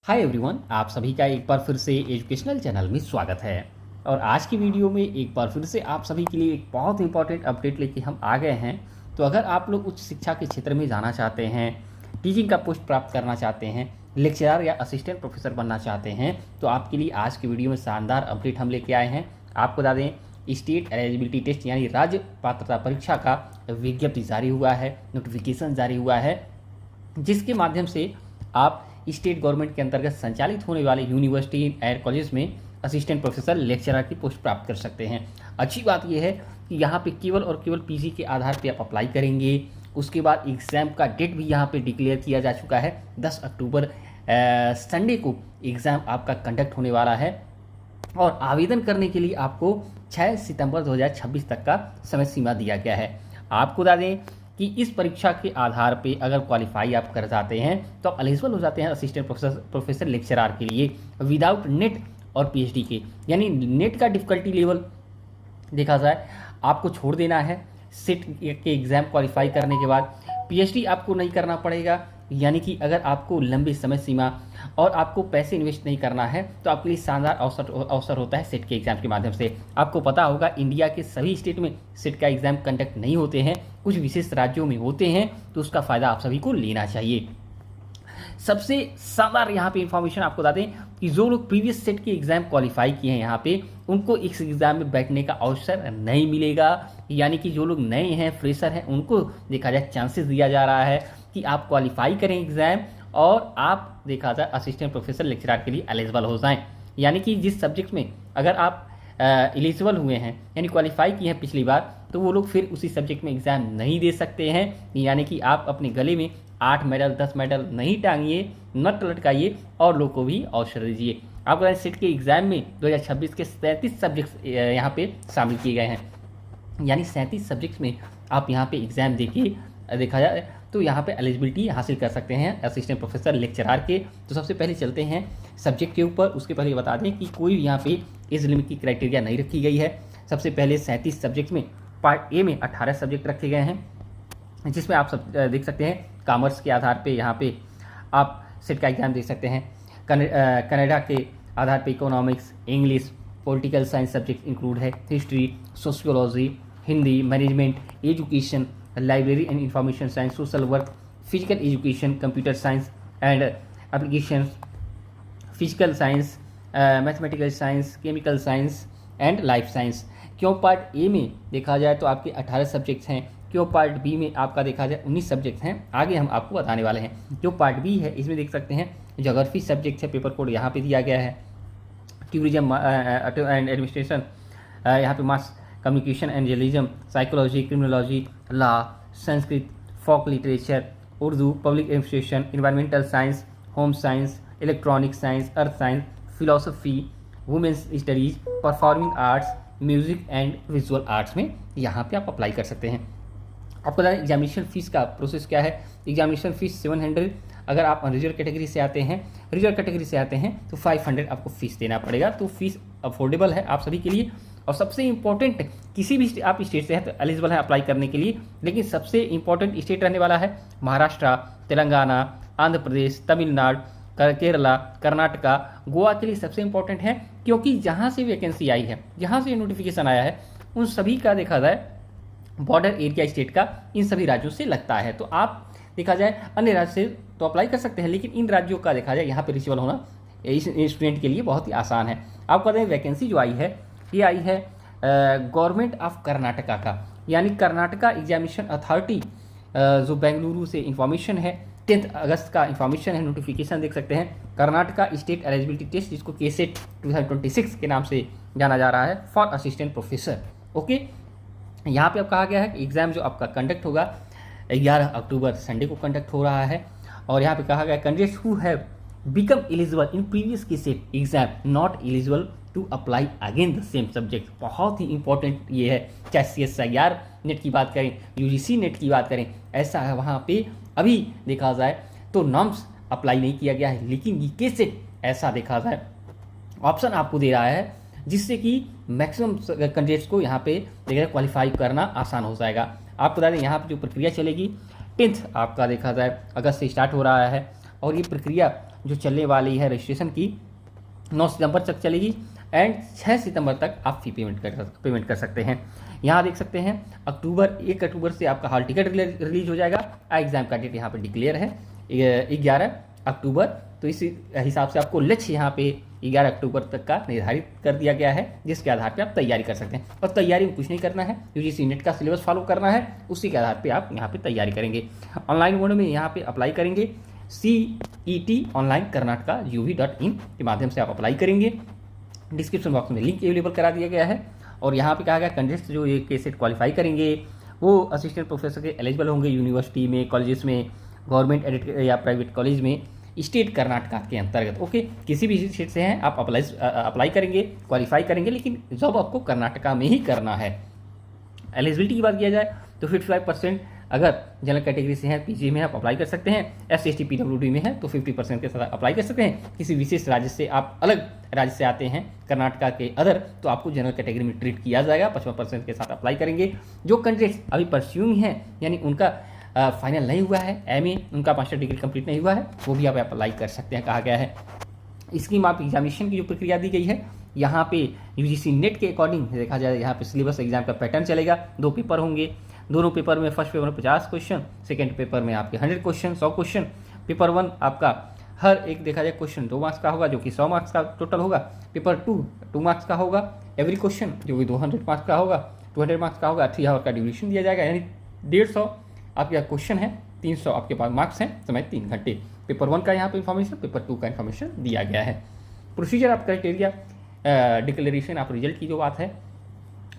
Hi everyone, आप सभी का एक बार फिर से एजुकेशनल चैनल में स्वागत है। और आज की वीडियो में एक बार फिर से आप सभी के लिए एक बहुत इंपॉर्टेंट अपडेट लेके हम आ गए हैं। तो अगर आप लोग उच्च शिक्षा के क्षेत्र में जाना चाहते हैं, टीचिंग का पोस्ट प्राप्त करना चाहते हैं, लेक्चरर या असिस्टेंट प्रोफेसर बनना चाहते हैं, तो आपके लिए आज की वीडियो में शानदार अपडेट हम लेके आए हैं। आपको बता दें, स्टेट एलिजिबिलिटी टेस्ट यानी राज्य पात्रता परीक्षा का विज्ञप्ति जारी हुआ है, नोटिफिकेशन जारी हुआ है, जिसके माध्यम से आप स्टेट गवर्नमेंट के अंतर्गत संचालित होने वाले यूनिवर्सिटी एंड कॉलेज में असिस्टेंट प्रोफेसर लेक्चरर की पोस्ट प्राप्त कर सकते हैं। अच्छी बात यह है कि यहाँ पे केवल और केवल पीजी के आधार पे आप अप्लाई करेंगे। उसके बाद एग्ज़ाम का डेट भी यहाँ पे डिक्लेयर किया जा चुका है। 10 अक्टूबर संडे को एग्ज़ाम आपका कंडक्ट होने वाला है और आवेदन करने के लिए आपको 6 सितंबर 2026 तक का समय सीमा दिया गया है। आपको बता दें कि इस परीक्षा के आधार पे अगर क्वालिफाई आप कर जाते हैं तो आप एलिजिबल हो जाते हैं असिस्टेंट प्रोफेसर लेक्चरर के लिए विदाउट नेट और पीएचडी के। यानी नेट का डिफ़िकल्टी लेवल देखा जाए आपको छोड़ देना है। सेट के एग्ज़ाम क्वालिफाई करने के बाद पीएचडी आपको नहीं करना पड़ेगा। यानी कि अगर आपको लंबी समय सीमा और आपको पैसे इन्वेस्ट नहीं करना है तो आपके लिए शानदार अवसर होता है सेट के एग्ज़ाम के माध्यम से। आपको पता होगा इंडिया के सभी स्टेट में सेट का एग्ज़ाम कंडक्ट नहीं होते हैं, कुछ विशेष राज्यों में होते हैं, तो उसका फ़ायदा आप सभी को लेना चाहिए। सबसे शानदार यहाँ पे इंफॉर्मेशन आपको बता दें कि जो लोग प्रीवियस सेट के एग्ज़ाम क्वालिफाई किए हैं यहाँ पे उनको इस एग्ज़ाम में बैठने का अवसर नहीं मिलेगा। यानी कि जो लोग नए हैं, फ्रेशर हैं, उनको देखा जाए चांसेस दिया जा रहा है कि आप क्वालिफाई करें एग्ज़ाम और आप देखा जाए असिस्टेंट प्रोफेसर लेक्चरर के लिए एलिजिबल हो जाएं। यानी कि जिस सब्जेक्ट में अगर आप एलिजिबल हुए हैं यानी क्वालिफाई किए हैं पिछली बार, तो वो लोग फिर उसी सब्जेक्ट में एग्ज़ाम नहीं दे सकते हैं। यानी कि आप अपने गले में 8 मेडल 10 मेडल नहीं टांगिए, नट लटकाइए और लोग को भी अवसर दीजिए। आपको सेट के एग्ज़ाम में 2026 के 37 सब्जेक्ट्स यहाँ पे शामिल किए गए हैं। यानी 37 सब्जेक्ट्स में आप यहाँ पे एग्ज़ाम देके देखा जाए तो यहाँ पे एलिजिबिलिटी हासिल कर सकते हैं असिस्टेंट प्रोफेसर लेक्चरर के। तो सबसे पहले चलते हैं सब्जेक्ट के ऊपर। उसके पहले बता दें कि कोई यहाँ पे एज लिमिट की क्राइटेरिया नहीं रखी गई है। सबसे पहले 37 सब्जेक्ट में पार्ट ए में 18 सब्जेक्ट रखे गए हैं, जिसमें आप सब देख सकते हैं कॉमर्स के आधार पे यहाँ पे आप सेट का एग्ज़ाम दे सकते हैं। कनाडा के आधार पे economics, English, political science subject include है, history, sociology, Hindi, management, education, library and information science, social work, physical education, computer science and applications, physical science, mathematical science, chemical science and life science. क्यों part A में देखा जाए तो आपके 18 subjects हैं, क्यों part B में आपका देखा जाए 19 सब्जेक्ट हैं। आगे हम आपको बताने वाले हैं। जो पार्ट बी है इसमें देख सकते हैं ज्योग्राफी सब्जेक्ट है, पेपर कोड यहाँ पे दिया गया है। टूरिज्म एंड एडमिनिस्ट्रेशन, यहाँ पे mass communication and journalism, psychology, criminology, law, Sanskrit, folk literature, Urdu, public administration, environmental science, home science, electronic science, earth science, philosophy, women's studies, performing arts, music and visual arts में यहाँ पे आप apply कर सकते हैं। आपको बता दें एग्जामिनेशन फीस का प्रोसेस क्या है। एग्जामिनेशन फीस 700, अगर आप रिजर्व कैटेगरी से आते हैं तो 500 आपको फीस देना पड़ेगा। तो फीस अफोर्डेबल है आप सभी के लिए। और सबसे इंपॉर्टेंट, किसी भी आप स्टेट से हैं तो एलिजिबल है अप्लाई करने के लिए, लेकिन सबसे इंपॉर्टेंट स्टेट रहने वाला है महाराष्ट्र, तेलंगाना, आंध्र प्रदेश, तमिलनाडु, केरला, कर्नाटका, गोवा के लिए सबसे इंपॉर्टेंट है, क्योंकि जहाँ से वैकेंसी आई है, जहाँ से नोटिफिकेशन आया है, उन सभी का देखा जाए बॉर्डर एरिया स्टेट का इन सभी राज्यों से लगता है। तो आप देखा जाए अन्य राज्य से तो अप्लाई कर सकते हैं, लेकिन इन राज्यों का देखा जाए यहाँ पर एलिजिबल होना इस स्टूडेंट के लिए बहुत ही आसान है। आपको बताएं वैकेंसी जो आई है ये आई है गवर्नमेंट ऑफ कर्नाटका का, यानी कर्नाटका एग्जामिनेशन अथॉरिटी जो बेंगलुरु से इंफॉर्मेशन है। 10 अगस्त का इंफॉर्मेशन है, नोटिफिकेशन देख सकते हैं। कर्नाटका स्टेट एलिजिबिलिटी टेस्ट, जिसको केसेट 2026 के नाम से जाना जा रहा है, फॉर असिस्टेंट प्रोफेसर। ओके, यहाँ पे अब कहा गया है कि एग्ज़ाम जो आपका कंडक्ट होगा 11 अक्टूबर संडे को कंडक्ट हो रहा है। और यहाँ पे कहा गया candidates who have become eligible in previous KSET exam not eligible to apply again the same subject. बहुत ही इंपॉर्टेंट ये है, चाहे CSIR नेट की बात करें, UGC नेट की बात करें, ऐसा है वहाँ पे अभी देखा जाए तो नॉर्म्स अप्लाई नहीं किया गया है, लेकिन ये केसेट ऐसा देखा जाए ऑप्शन आपको दे रहा है, जिससे कि मैक्सिमम कैंडिडेट्स को यहाँ पे देखा जाए क्वालिफाई करना आसान हो जाएगा। आपको बता दें यहाँ पे जो प्रक्रिया चलेगी 10th आपका देखा जाए अगस्त से स्टार्ट हो रहा है और ये प्रक्रिया जो चलने वाली है रजिस्ट्रेशन की 9 सितंबर तक चलेगी एंड 6 सितंबर तक आप फी पेमेंट कर सकते हैं। यहाँ देख सकते हैं 1 अक्टूबर से आपका हॉल टिकट रिलीज हो जाएगा। एग्ज़ाम का डेट यहाँ पे डिक्लेयर है 11 अक्टूबर। तो इस हिसाब से आपको लक्ष्य यहाँ पे 11 अक्टूबर तक का निर्धारित कर दिया गया है, जिसके आधार पे आप तैयारी कर सकते हैं। और तैयारी में कुछ नहीं करना है, यूजीसी नेट का सिलेबस फॉलो करना है, उसी के आधार पे आप यहाँ पे तैयारी करेंगे। ऑनलाइन मोड में यहाँ पे अप्लाई करेंगे CET ऑनलाइन कर्नाटका gov.in के माध्यम से आप अप्लाई करेंगे। डिस्क्रिप्शन बॉक्स में लिंक अवेलेबल करा दिया गया है। और यहाँ पे कहा गया कैंडिडेट्स जो ये केसेट क्वालिफाई करेंगे वो असिस्टेंट प्रोफेसर के एलिजिबल होंगे यूनिवर्सिटी में, कॉलेजेस में, गवर्नमेंट एडेड या प्राइवेट कॉलेज में स्टेट कर्नाटका के अंतर्गत। ओके, किसी भी स्टेट से हैं आप अप्लाई करेंगे, क्वालिफाई करेंगे, लेकिन जॉब आपको कर्नाटका में ही करना है। एलिजिबिलिटी की बात किया जाए तो 55% अगर जनरल कैटेगरी से हैं, पीजी में आप अप्लाई कर सकते हैं। SC/ST PWD में है तो 50% के साथ अप्लाई कर सकते हैं। किसी विशेष राज्य से आप अलग राज्य से आते हैं कर्नाटका के अदर, तो आपको जनरल कैटेगरी में ट्रीट किया जाएगा। 55% के साथ अप्लाई करेंगे। जो कैंडिडेट्स अभी परस्यूइंग हैं, यानी उनका फाइनल नहीं हुआ है, MA उनका मास्टर डिग्री कंप्लीट नहीं हुआ है, वो भी आप अप्लाई कर सकते हैं, कहा गया है। स्कीम ऑफ एग्जामिनेशन की जो प्रक्रिया दी गई है, यहाँ पे यूजीसी नेट के अकॉर्डिंग देखा जाए, यहाँ पे सिलेबस एग्जाम का पैटर्न चलेगा। 2 पेपर होंगे, दोनों पेपर में फर्स्ट पेपर में 50 क्वेश्चन, सेकेंड पेपर में आपके 100 क्वेश्चन, 100 क्वेश्चन। पेपर 1 आपका हर एक देखा जाए क्वेश्चन 2 मार्क्स का होगा, जो कि 100 मार्क्स का टोटल होगा। पेपर 2 मार्क्स का होगा एवरी क्वेश्चन, जो कि 200 मार्क्स का होगा, 200 मार्क्स का होगा। 3 आवर का ड्यूरेशन दिया जाएगा, यानी 150 आपके क्वेश्चन है, 300 आपके पास मार्क्स हैं, समय 3 घंटे। पेपर 1 का यहाँ पे इन्फॉर्मेशन, पेपर 2 का इन्फॉर्मेशन दिया गया है। Procedure of criteria declaration of result की जो बात है,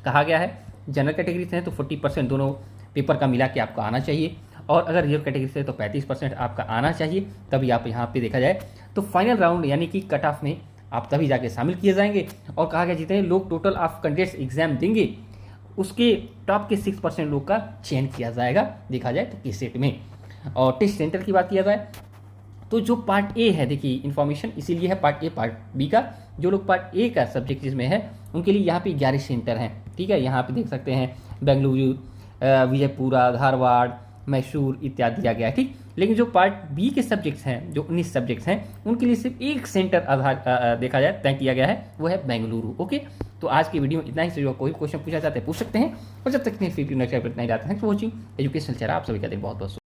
कहा गया है जनरल कैटेगरी से है तो 40% दोनों पेपर का मिला के आपको आना चाहिए, और अगर रिजर्व कैटेगरी से तो 35% आपका आना चाहिए, तभी आप यहाँ पे देखा जाए तो फाइनल राउंड यानी कि कट ऑफ में आप तभी जाके शामिल किए जाएंगे। और कहा गया जितने लोग टोटल ऑफ कैंडिडेट्स एग्जाम देंगे उसके टॉप के 6% लोग का चयन किया जाएगा, देखा जाए तो KCET में। और टेस्ट सेंटर की बात किया जाए तो जो पार्ट A है, देखिए इन्फॉर्मेशन इसीलिए है पार्ट A पार्ट B का। जो लोग पार्ट A का सब्जेक्ट जिसमें है उनके लिए यहाँ पे 11 सेंटर हैं, ठीक है। यहाँ पे देख सकते हैं बेंगलुरु, विजयपुरा, धारवाड़, मैसूर इत्यादि दिया गया है, ठीक। लेकिन जो पार्ट B के सब्जेक्ट्स हैं, जो 19 सब्जेक्ट्स हैं, उनके लिए सिर्फ एक सेंटर आधार देखा जाए तय किया गया है, वो है बेंगलुरु। ओके, तो आज की वीडियो में इतना ही। से जो कोई क्वेश्चन पूछा चाहते हैं पूछ सकते हैं, और जब तक नेक्स्ट वीडियो नेक्स्ट अपडेट नहीं जाते हैं, वॉचिंग एजुकेशनल चैनल आप सभी का दिन बहुत बहुत